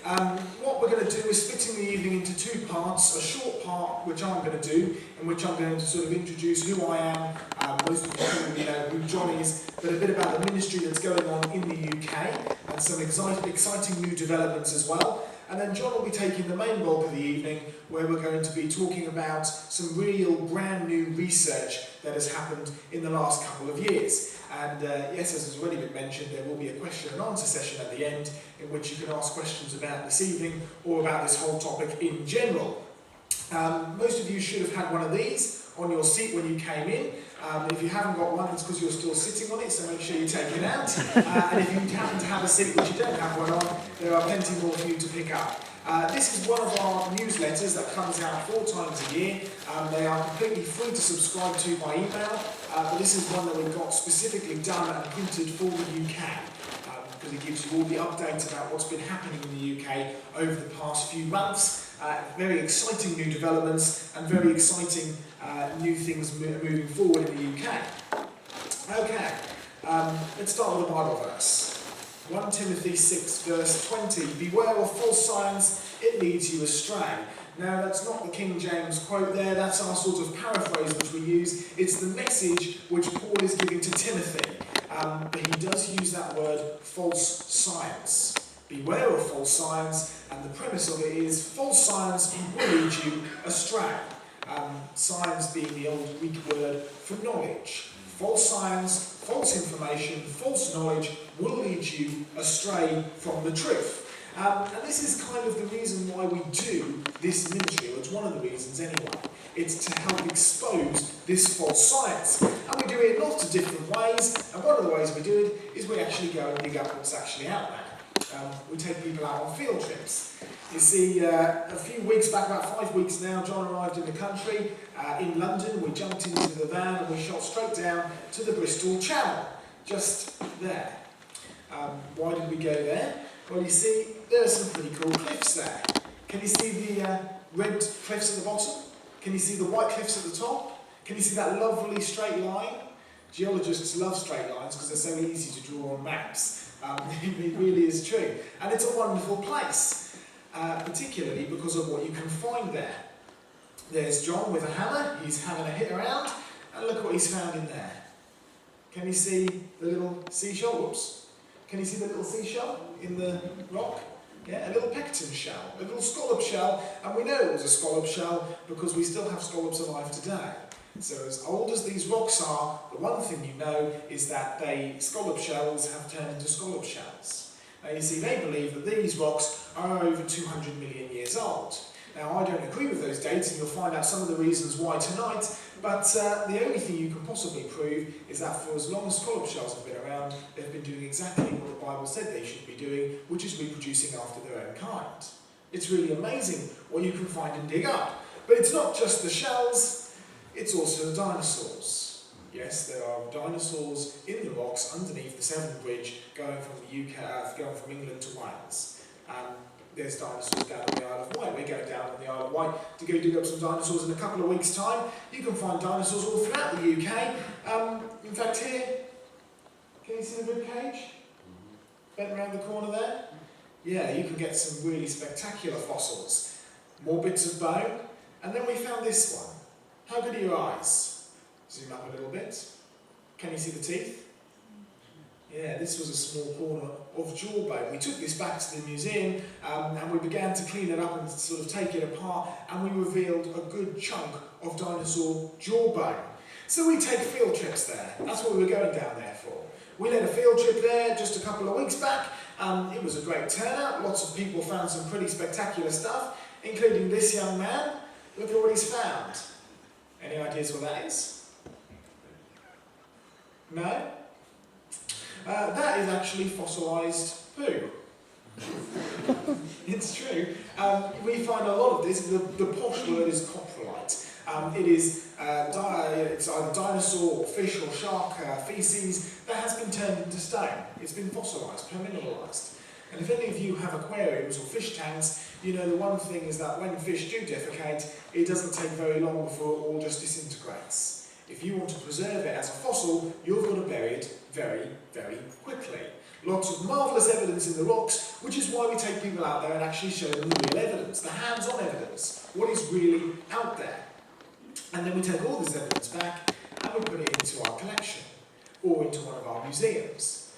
What we're going to do is splitting the evening into two parts, a short part which I'm going to do, in which I'm going to sort of introduce who I am, most of you probably know who John is, but a bit about the ministry that's going on in the UK, and some exciting new developments as well. And then John will be taking the main bulk of the evening, where we're going to be talking about some real brand new research that has happened in the last couple of years. And yes, as has already been mentioned, there will be a question and answer session at the end in which you can ask questions about this evening or about this whole topic in general. Most of you should have had one of these on your seat when you came in. If you haven't got one, it's because you're still sitting on it, so make sure you take it out. And if you happen to have a seat which you don't have one on, there are plenty more for you to pick up. This is one of our newsletters that comes out 4 times a year. They are completely free to subscribe to by email, but this is one that we've got specifically done and printed for the UK, because it gives you all the updates about what's been happening in the UK over the past few months. Very exciting new developments and very exciting new things moving forward in the UK. Okay, let's start with a Bible verse. 1 Timothy 6 verse 20, beware of false signs, it leads you astray. Now that's not the King James quote there, that's our sort of paraphrase which we use. It's the message which Paul is giving to Timothy. But he does use that word, false science. Beware of false science, and the premise of it is false science will lead you astray. Science being the old Greek word for knowledge. False science, false information, false knowledge will lead you astray from the truth. And this is kind of the reason why we do this ministry, or it's one of the reasons anyway. It's to help expose this false science. And we do it in lots of different ways, and one of the ways we do it is we actually go and dig up what's actually out there. We take people out on field trips. You see, a few weeks back, about 5 weeks now, John arrived in the country, in London. We jumped into the van and we shot straight down to the Bristol Channel, just there. Why did we go there? Well, you see, there are some pretty cool cliffs there. Can you see the red cliffs at the bottom? Can you see the white cliffs at the top? Can you see that lovely straight line? Geologists love straight lines because they're so easy to draw on maps. It really is true. And it's a wonderful place, particularly because of what you can find there. There's John with a hammer, he's having a hit around, and look what he's found in there. Can you see the little seashell? Whoops. Can you see the little seashell in the rock? Yeah, a little pecten shell, a little scallop shell, and we know it was a scallop shell because we still have scallops alive today. So as old as these rocks are, the one thing you know is that scallop shells have turned into scallop shells. Now you see, they believe that these rocks are over 200 million years old. Now I don't agree with those dates, and you'll find out some of the reasons why tonight, but the only thing you can possibly prove is that for as long as scallop shells have been around, they've been doing exactly what the Bible said they should be doing, which is reproducing after their own kind. It's really amazing what you can find and dig up. But it's not just the shells, it's also the dinosaurs. Yes, there are dinosaurs in the rocks underneath the Severn Bridge going from the UK, going from England to Wales. There's dinosaurs down on the Isle of Wight. We're going down on the Isle of Wight to go dig up some dinosaurs in a couple of weeks' time. You can find dinosaurs all throughout the UK. In fact, here, can you see the rib cage? Bent around the corner there? Yeah, you can get some really spectacular fossils. More bits of bone. And then we found this one. How good are your eyes? Zoom up a little bit. Can you see the teeth? Yeah, this was a small corner of jawbone. We took this back to the museum and we began to clean it up and sort of take it apart, and we revealed a good chunk of dinosaur jawbone. So we take field trips there. That's what we were going down there for. We led a field trip there just a couple of weeks back. It was a great turnout. Lots of people found some pretty spectacular stuff, including this young man. Look at what he's found. Any ideas what that is? No? That is actually fossilised poo. It's true. We find a lot of this. The posh word is coprolite. It's either dinosaur or fish or shark feces that has been turned into stone. It's been fossilised, permineralised. And if any of you have aquariums or fish tanks, you know the one thing is that when fish do defecate, it doesn't take very long before it all just disintegrates. If you want to preserve it as a fossil, you've got to bury it very, very quickly. Lots of marvellous evidence in the rocks, which is why we take people out there and actually show them the real evidence, the hands-on evidence, what is really out there. And then we take all this evidence back and we put it into our collection, or into one of our museums.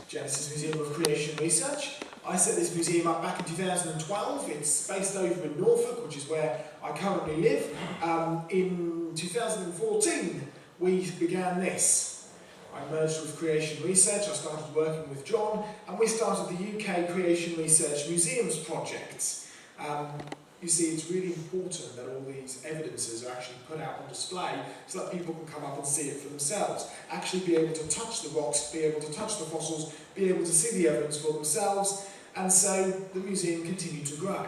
Genesis Museum of Creation Research. I set this museum up back in 2012. It's based over in Norfolk, which is where I currently live. In 2014, we began this. I merged with Creation Research. I started working with John, and we started the UK Creation Research Museums Project. You see, it's really important that all these evidences are actually put out on display so that people can come up and see it for themselves, actually be able to touch the rocks, be able to touch the fossils, be able to see the evidence for themselves, and so the museum continued to grow.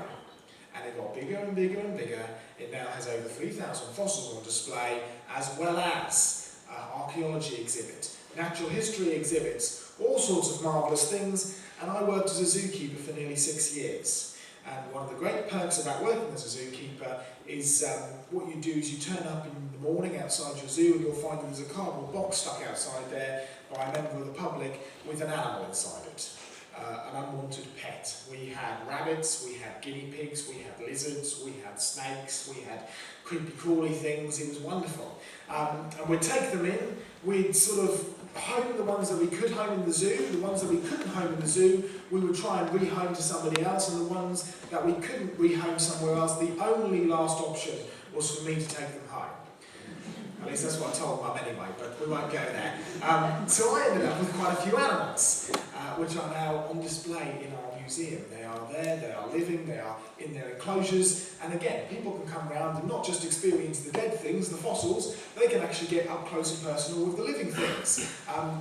And it got bigger and bigger and bigger. It now has over 3,000 fossils on display, as well as an archaeology exhibit, natural history exhibits, all sorts of marvellous things, and I worked as a zookeeper for nearly 6 years. And one of the great perks about working as a zookeeper is what you do is you turn up in the morning outside your zoo and you'll find that there's a cardboard box stuck outside there by a member of the public with an animal inside it, an unwanted pet. We had rabbits, we had guinea pigs, we had lizards, we had snakes, we had creepy crawly things. It was wonderful. And we'd take them in, we'd sort of home the ones that we could home in the zoo, the ones that we couldn't home in the zoo, we would try and rehome to somebody else, and the ones that we couldn't rehome somewhere else, the only last option was for me to take them home. At least that's what I told Mum anyway, but we won't go there. So I ended up with quite a few animals, which are now on display in our museum. They are there, they are living, they are in their enclosures, and again, people can come around and not just experience the dead things, the fossils, they can actually get up close and personal with the living things.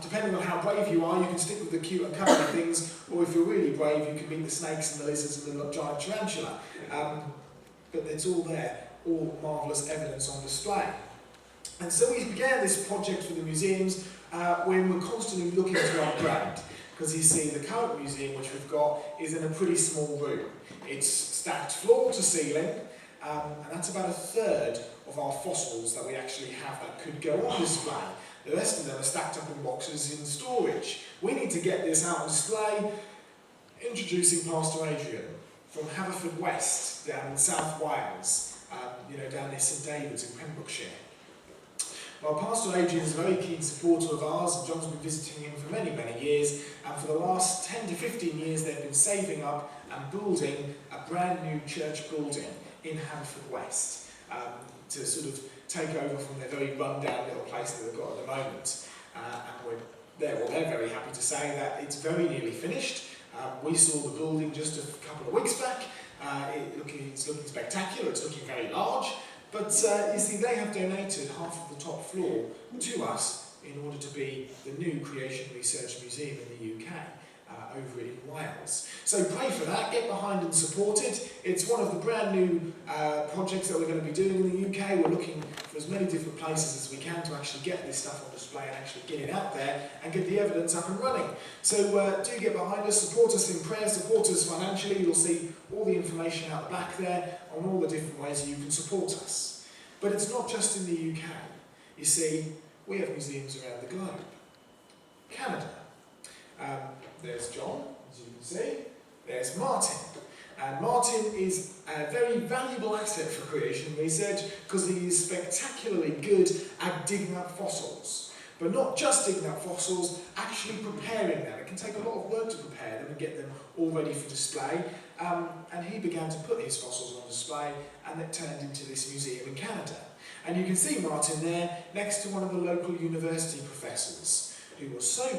Depending on how brave you are, you can stick with the cute and cuddly things, or if you're really brave, you can meet the snakes and the lizards and the giant tarantula. But it's all there, all marvellous evidence on display. And so we began this project for the museums when we're constantly looking to upgrade. Because you see, the current museum which we've got is in a pretty small room. It's stacked floor to ceiling, and that's about a third of our fossils that we actually have that could go on display. The rest of them are stacked up in boxes in storage. We need to get this out on display. Introducing Pastor Adrian from Haverfordwest down in South Wales, down near St David's in Pembrokeshire. Well, Pastor Adrian is a very keen supporter of ours, and John's been visiting him for many, many years, and for the last 10 to 15 years they've been saving up and building a brand new church building in Haverfordwest to sort of take over from their very run-down little place that they've got at the moment. And they're very happy to say that it's very nearly finished. We saw the building just a couple of weeks back. It's looking spectacular, it's looking very large. But you see, they have donated half of the top floor to us in order to be the new Creation Research Museum in the UK, over in Wales. So pray for that, get behind and support it. It's one of the brand new projects that we're going to be doing in the UK. We're looking for as many different places as we can to actually get this stuff on display and actually get it out there and get the evidence up and running. So do get behind us, support us in prayer, support us financially. You'll see all the information out the back there on all the different ways you can support us. But it's not just in the UK. You see, we have museums around the globe. Canada. There's John, as you can see. There's Martin. And Martin is a very valuable asset for creation research because he is spectacularly good at digging up fossils. But not just digging up fossils, actually preparing them. It can take a lot of work to prepare them and get them all ready for display. And he began to put his fossils on display, and it turned into this museum in Canada. And you can see Martin there next to one of the local university professors who was so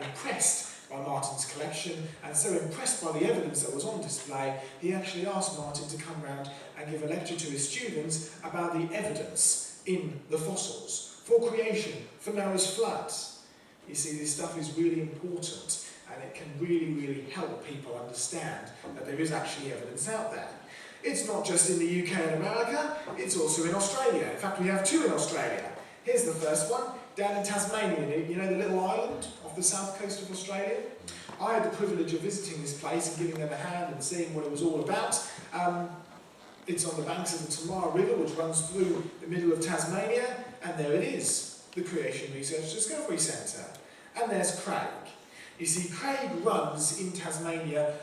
impressed by Martin's collection and so impressed by the evidence that was on display, he actually asked Martin to come round and give a lecture to his students about the evidence in the fossils for creation, for Noah's flood. You see, this stuff is really important, and it can really, really help people understand that there is actually evidence out there. It's not just in the UK and America, it's also in Australia. In fact, we have two in Australia. Here's the first one, down in Tasmania, you know the little island off the south coast of Australia? I had the privilege of visiting this place and giving them a hand and seeing what it was all about. It's on the banks of the Qoumer River, which runs through the middle of Tasmania, and there it is, the Creation Research Discovery Centre. And there's Craig. You see, Craig runs in Tasmania,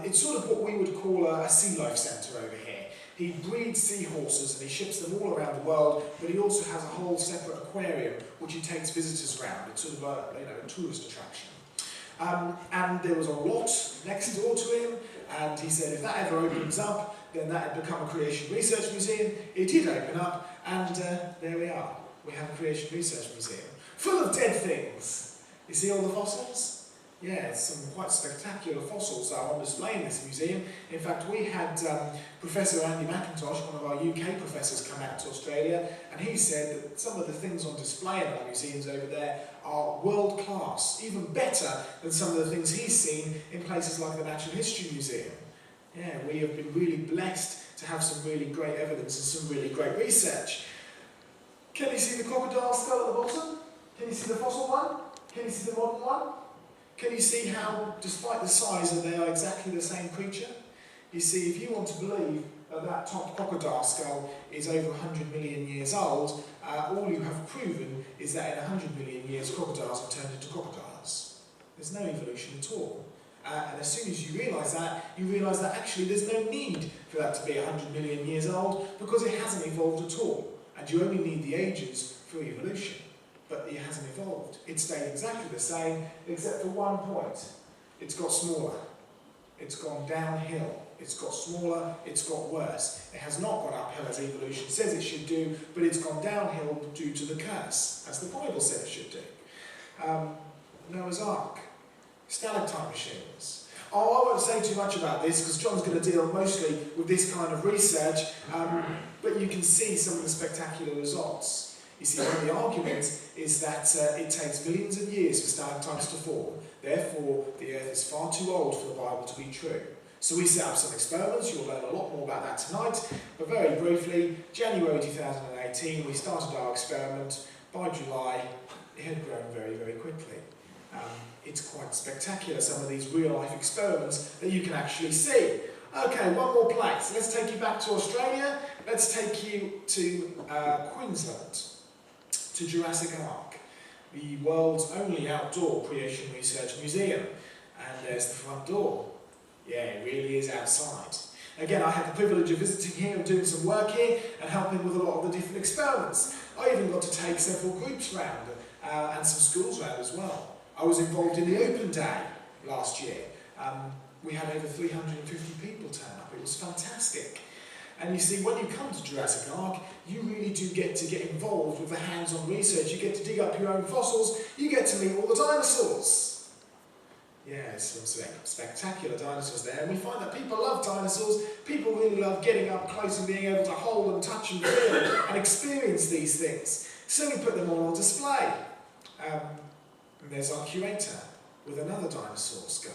it's sort of what we would call a sea life centre over here. He breeds seahorses and he ships them all around the world, but he also has a whole separate aquarium which he takes visitors around. It's sort of a tourist attraction. And there was a lot next door to him, and he said if that ever opens up, then that would become a Creation Research Museum. It did open up, and there we are. We have a Creation Research Museum, full of dead things. You see all the fossils? Yeah, some quite spectacular fossils are on display in this museum. In fact, we had Professor Andy McIntosh, one of our UK professors, come out to Australia, and he said that some of the things on display in our museums over there are world class, even better than some of the things he's seen in places like the Natural History Museum. Yeah, we have been really blessed to have some really great evidence and some really great research. Can you see the crocodile skull at the bottom? Can you see the fossil one? Can you see the modern one? Can you see how, despite the size, that they are exactly the same creature? You see, if you want to believe that that top crocodile skull is over 100 million years old, all you have proven is that in 100 million years crocodiles have turned into crocodiles. There's no evolution at all. And as soon as you realise that actually there's no need for that to be 100 million years old because it hasn't evolved at all. And you only need the ages for evolution. But it hasn't evolved. It stayed exactly the same, except for one point. It's got smaller. It's gone downhill. It's got smaller, it's got worse. It has not gone uphill as evolution says it should do, but it's gone downhill due to the curse, as the Bible said it should do. Noah's Ark, stalactite machines. Oh, I won't say too much about this because John's going to deal mostly with this kind of research, but you can see some of the spectacular results. You see, one of the arguments is that it takes millions of years for stalactites to form, therefore the Earth is far too old for the Bible to be true. So we set up some experiments, you'll learn a lot more about that tonight, but very briefly, January 2018 we started our experiment. By July it had grown very, very quickly. It's quite spectacular, some of these real-life experiments that you can actually see. Okay, one more place. Let's take you back to Australia. Let's take you to Queensland, to Jurassic Ark, the world's only outdoor creation research museum. And there's the front door. Yeah, it really is outside. Again, I had the privilege of visiting here and doing some work here and helping with a lot of the different experiments. I even got to take several groups round and some schools round as well. I was involved in the Open Day last year. We had over 350 people turn up. It was fantastic. And you see, when you come to Jurassic Ark, you really do get to get involved with the hands-on research. You get to dig up your own fossils. You get to meet all the dinosaurs. Yeah, there's some spectacular dinosaurs there. And we find that people love dinosaurs. People really love getting up close and being able to hold and touch and feel and experience these things. So we put them all on display. And there's our curator with another dinosaur skull.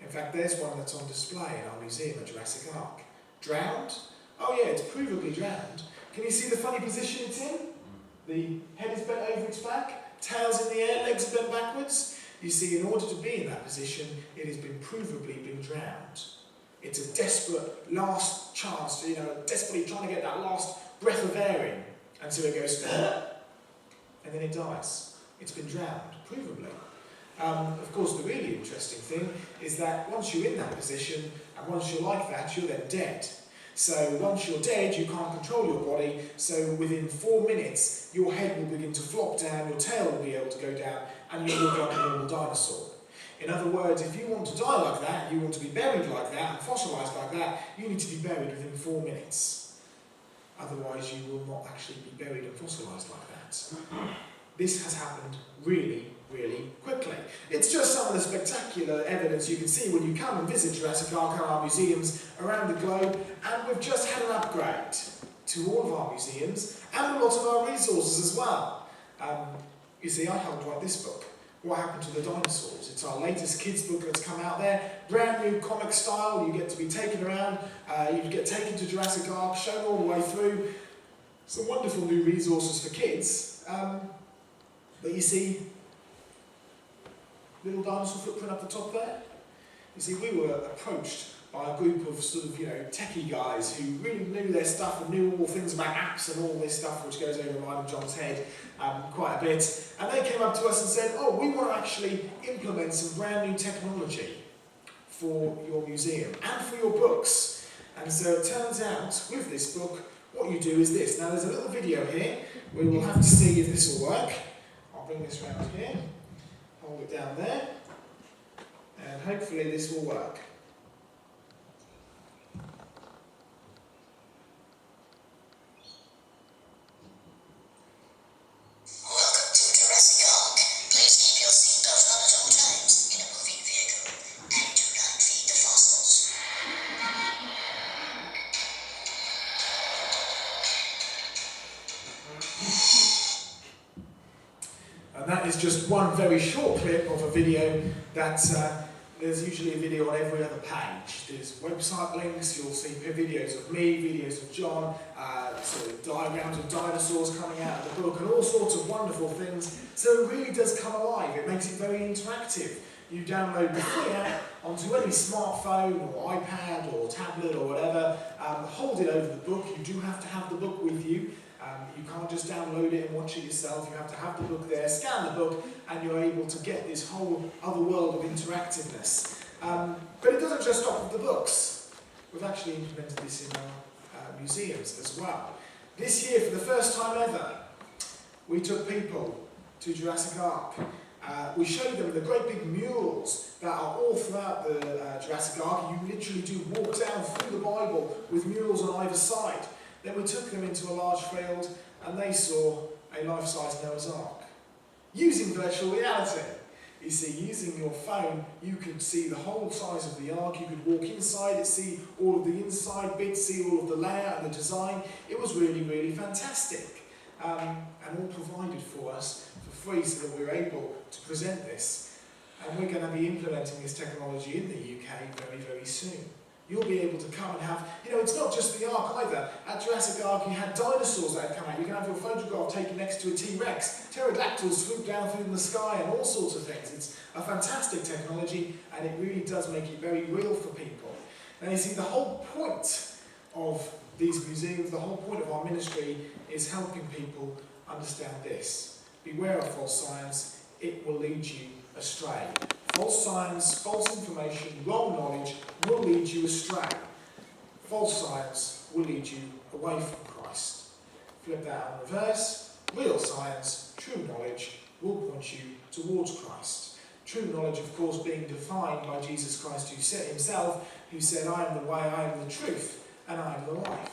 In fact, there's one that's on display in our museum at Jurassic Ark. Drowned? Oh yeah, it's provably drowned. Can you see the funny position it's in? The head is bent over its back, tail's in the air, legs are bent backwards. You see, in order to be in that position, it has been provably been drowned. It's a desperate last chance, desperately trying to get that last breath of air in. And so it goes, and then it dies. It's been drowned, provably. Of course, the really interesting thing is that once you're in that position, and once you're like that, you're then dead. So once you're dead, you can't control your body, so within 4 minutes, your head will begin to flop down, your tail will be able to go down, and you'll look like a normal dinosaur. In other words, if you want to die like that, you want to be buried like that, and fossilised like that, you need to be buried within 4 minutes. Otherwise, you will not actually be buried and fossilised like that. This has happened really, really quickly. It's just some of the spectacular evidence you can see when you come and visit Jurassic Ark and our museums around the globe, and we've just had an upgrade to all of our museums and a lot of our resources as well. You see, I helped write this book, What Happened to the Dinosaurs. It's our latest kids book that's come out there, brand new comic style. You get to be taken around, you get taken to Jurassic Ark, shown all the way through. Some wonderful new resources for kids. But you see, little dinosaur footprint up the top there. You see, we were approached by a group of sort of, techie guys who really knew their stuff and knew all things about apps and all this stuff which goes over mine and John's head quite a bit. And they came up to us and said, oh, we want to actually implement some brand new technology for your museum and for your books. And so it turns out, with this book, what you do is this. Now there's a little video here. We will have to see if this will work. I'll bring this round here, hold it down there, and hopefully this will work. And that is just one very short clip of a video that there's usually a video on every other page. There's website links, you'll see videos of me, videos of John, sort of diagrams of dinosaurs coming out of the book and all sorts of wonderful things. So it really does come alive. It makes it very interactive. You download the free app onto any smartphone or iPad or tablet or whatever, hold it over the book. You do have to have the book with you. You can't just download it and watch it yourself. You have to have the book there, scan the book, and you're able to get this whole other world of interactiveness. But it doesn't just stop with the books. We've actually implemented this in our museums as well. This year, for the first time ever, we took people to Jurassic Ark. We showed them the great big murals that are all throughout the Jurassic Ark. You literally do walk down through the Bible with murals on either side. Then we took them into a large field and they saw a life-size Noah's Ark. Using virtual reality. You see, using your phone, you could see the whole size of the Ark. You could walk inside it, see all of the inside bits, see all of the layout and the design. It was really, really fantastic. And all provided for us for free so that we were able to present this. And we're going to be implementing this technology in the UK very, very soon. You'll be able to come and have, it's not just the Ark either. At Jurassic Ark you had dinosaurs that had come out. You can have your photograph taken next to a T-Rex. Pterodactyls swoop down through the sky and all sorts of things. It's a fantastic technology and it really does make it very real for people. Now you see, the whole point of these museums, the whole point of our ministry is helping people understand this. Beware of false science, it will lead you astray. False science, false information, wrong knowledge will lead you astray. False science will lead you away from Christ. Flip that on reverse. Real science, true knowledge, will point you towards Christ. True knowledge, of course, being defined by Jesus Christ who said, I am the way, I am the truth, and I am the life.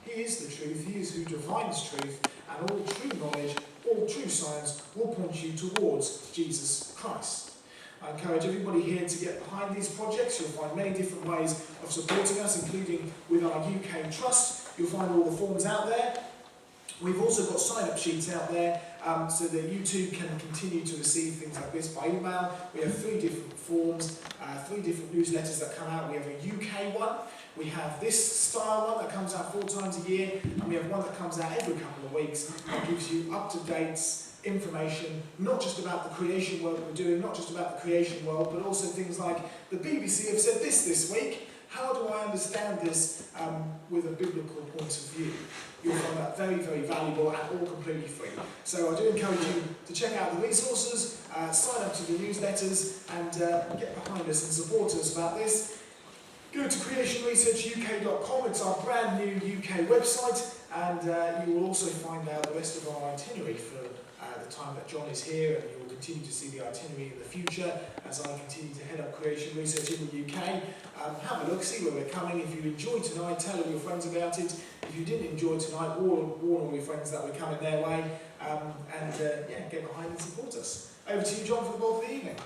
He is the truth, he is who defines truth, and all true knowledge, all true science will point you towards Jesus Christ. I encourage everybody here to get behind these projects. You'll find many different ways of supporting us, including with our UK Trust. You'll find all the forms out there. We've also got sign-up sheets out there so that you too can continue to receive things like this by email. We have 3 different forms, 3 different newsletters that come out. We have a UK one, we have this style one that comes out 4 times a year, and we have one that comes out every couple of weeks that gives you up-to-date information, not just about the creation work we're doing, not just about the creation world, but also things like the BBC have said this week. How do I understand this with a biblical point of view? You'll find that very, very valuable and all completely free. So I do encourage you to check out the resources, sign up to the newsletters, and get behind us and support us about this. Go to creationresearchuk.com, it's our brand new UK website, and you will also find out the rest of our itinerary for the time that John is here, and you will continue to see the itinerary in the future as I continue to head up creation research in the UK. Have a look, see where we're coming. If you enjoyed tonight, tell all your friends about it. If you didn't enjoy tonight, warn all your friends that we're coming their way, and get behind and support us. Over to you, John, for the ball for the evening.